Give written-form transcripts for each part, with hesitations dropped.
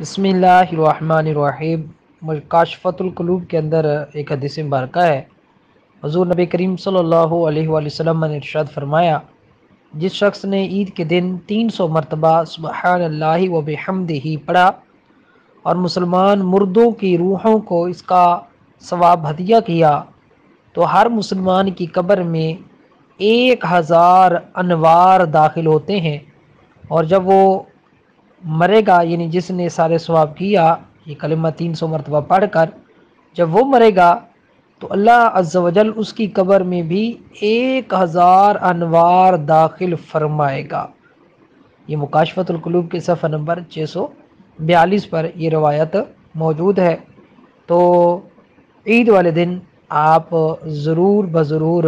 بسم اللہ الرحمن الرحیم۔ کاشفۃ القلوب کے اندر ایک حدیث مبارکہ ہے۔ حضور نبی کریم صلی اللہ علیہ وآلہ وسلم نے ارشاد فرمایا، جس شخص نے عید کے دن 300 مرتبہ سبحان اللہ و بحمدہ پڑھا اور مسلمان مردوں کی روحوں کو اس کا ثواب ہدیہ کیا تو ہر مسلمان کی قبر میں 1000 انوار داخل ہوتے ہیں، اور جب وہ مرے گا، یعنی جس نے سارے ثواب کیا یہ کلمہ 300 مرتبہ پڑھ کر جب وہ مرے گا تو اللہ عز و جل اس کی قبر میں بھی 1000 انوار داخل فرمائے گا۔ یہ مکاشفۃ القلوب کے صفحہ نمبر 642 پر یہ روایت موجود ہے۔ تو عید والے دن آپ ضرور بضرور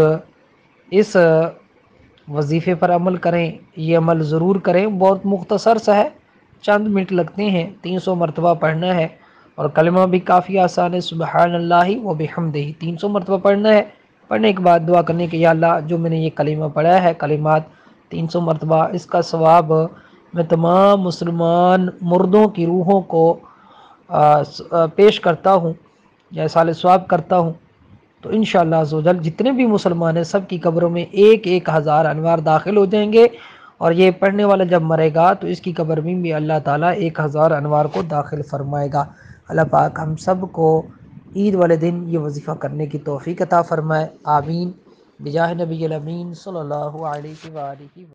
اس وظیفے پر عمل کریں، یہ عمل ضرور کریں۔ بہت مختصر سا ہے، چند منٹ لگتے ہیں، 300 مرتبہ پڑھنا ہے، اور کلمہ بھی کافی آسان ہے، سبحان اللہ و بحمدہ 300 مرتبہ پڑھنا ہے۔ پڑھنے کے بعد دعا کرنے کہ یا اللہ، جو میں نے یہ کلمہ پڑھا ہے، کلمات 300 مرتبہ، اس کا ثواب میں تمام مسلمان مردوں کی روحوں کو پیش کرتا ہوں یا ایصال ثواب کرتا ہوں، تو انشاءاللہ عز و جل جتنے بھی مسلمان ہیں سب کی قبروں میں 1000 انوار داخل ہو جائیں گے، اور یہ پڑھنے والا جب مرے گا تو اس کی قبر میں بھی اللہ تعالیٰ 1000 انوار کو داخل فرمائے گا۔ اللہ پاک ہم سب کو عید والے دن یہ وظیفہ کرنے کی توفیق عطا فرمائے، آمین، بجاہ نبی الامین صلی اللہ علیہ وآلہ وسلم۔